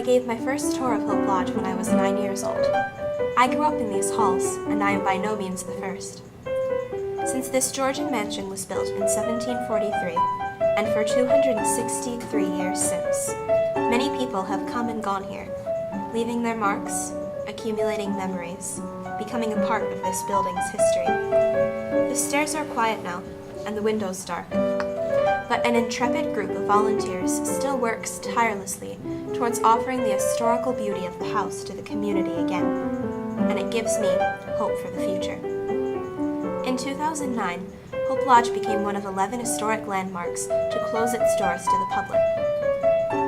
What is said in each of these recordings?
gave my first tour of Hope Lodge when I was 9 years old. I grew up in these halls, and I am by no means the first. Since this Georgian mansion was built in 1743, and for 263 years since, many people have come and gone here, leaving their marks, accumulating memories, becoming a part of this building's history. The stairs are quiet now, and the windows dark, but an intrepid group of volunteers still works tirelessly towards offering the historical beauty of the house to the community again, and it gives me hope for the future. In 2009, Hope Lodge became one of 11 historic landmarks to close its doors to the public.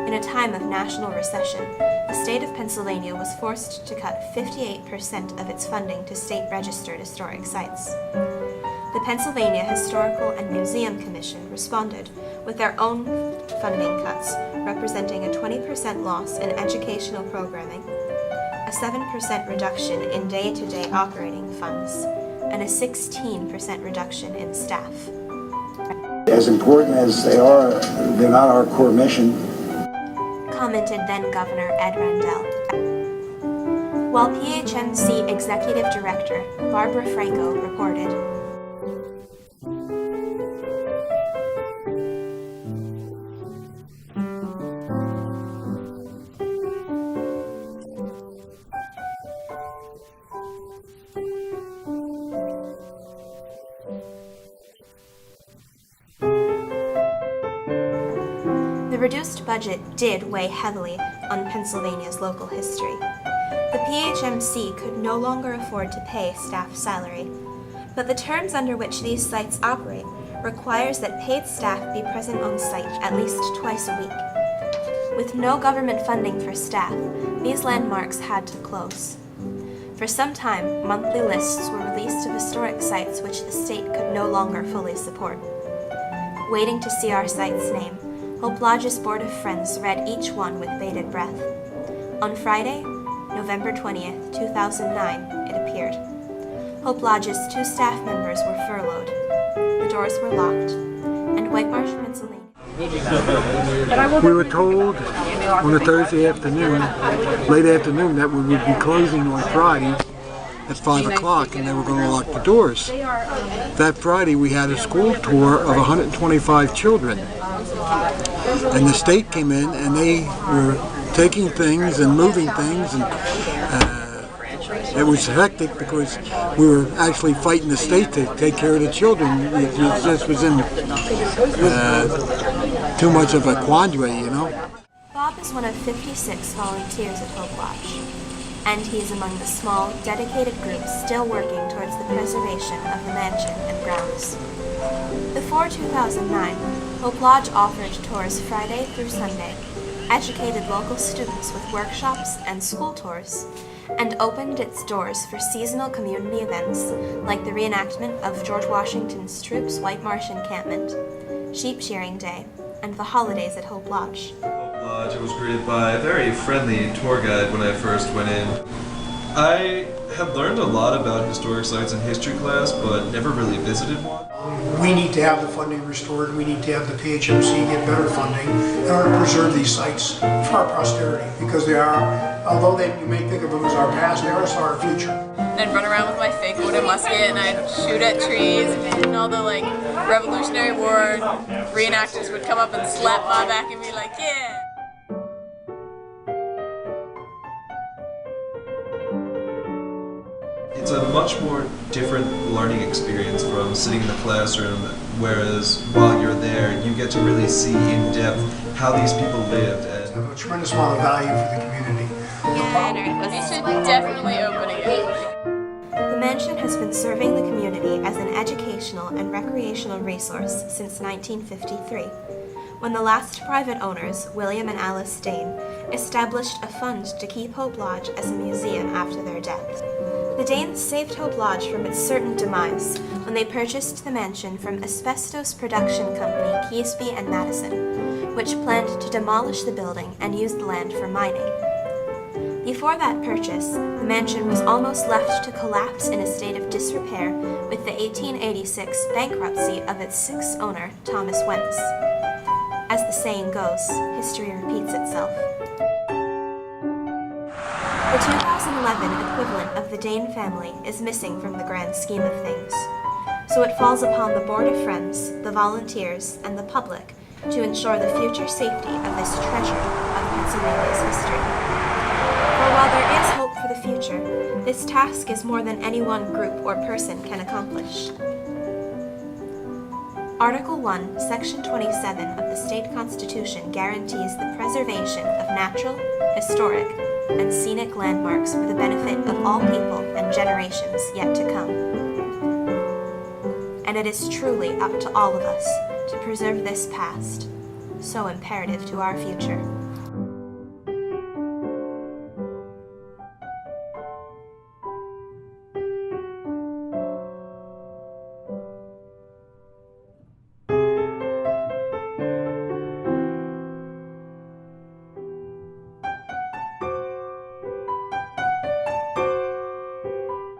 In a time of national recession, the state of Pennsylvania was forced to cut 58% of its funding to state-registered historic sites. The Pennsylvania Historical and Museum Commission responded with their own funding cuts, representing a 20% loss in educational programming, a 7% reduction in day-to-day operating funds, and a 16% reduction in staff. As important as they are, they're not our core mission, commented then-Governor Ed Rendell. While PHMC Executive Director Barbara Franco reported, the reduced budget did weigh heavily on Pennsylvania's local history. The PHMC could no longer afford to pay staff salary, but the terms under which these sites operate requires that paid staff be present on site at least twice a week. With no government funding for staff, these landmarks had to close. For some time, monthly lists were released of historic sites which the state could no longer fully support. Waiting to see our site's name, Hope Lodge's Board of Friends read each one with bated breath. On Friday, November 20th, 2009, it appeared. Hope Lodge's 2 staff members were furloughed. The doors were locked, and White Marsh, Pennsylvania. We were told on a Thursday afternoon, late afternoon, that we would be closing on Friday at 5 o'clock, and they were going to lock the doors. That Friday we had a school tour of 125 children. And the state came in and they were taking things and moving things, and it was hectic because we were actually fighting the state to take care of the children. It just was in too much of a quandary, you know. Bob is one of 56 volunteers at Hope Lodge, and he is among the small, dedicated groups still working towards the preservation of the mansion and grounds. Before 2009, Hope Lodge offered tours Friday through Sunday, educated local students with workshops and school tours, and opened its doors for seasonal community events like the reenactment of George Washington's troops' White Marsh encampment, sheep shearing day, and the holidays at Hope Lodge. Hope Lodge was greeted by a very friendly tour guide when I first went in. I had learned a lot about historic sites in history class, but never really visited one. We need to have the funding restored. We need to have the PHMC get better funding in order to preserve these sites for our posterity, because they are, although you may think of them as our past, they are also our future. I'd run around with my fake wooden musket and I'd shoot at trees, and all the Revolutionary War reenactors would come up and slap my back and be like, yeah! It's a much more different learning experience from sitting in the classroom, whereas while you're there, you get to really see in depth how these people lived. They have a tremendous amount of value for the community. You should definitely open again. The mansion has been serving the community as an educational and recreational resource since 1953, when the last private owners, William and Alice Dane, established a fund to keep Hope Lodge as a museum after their death. The Danes saved Hope Lodge from its certain demise when they purchased the mansion from asbestos production company Keesby and Madison, which planned to demolish the building and use the land for mining. Before that purchase, the mansion was almost left to collapse in a state of disrepair with the 1886 bankruptcy of its sixth owner, Thomas Wentz. As the saying goes, history repeats itself. The 2011 equivalent of the Dane family is missing from the grand scheme of things, so it falls upon the Board of Friends, the volunteers, and the public to ensure the future safety of this treasure of Pennsylvania's history. For while there is hope for the future, this task is more than any one group or person can accomplish. Article 1, Section 27 of the state constitution guarantees the preservation of natural, historic, and scenic landmarks for the benefit of all people and generations yet to come. And it is truly up to all of us to preserve this past, so imperative to our future.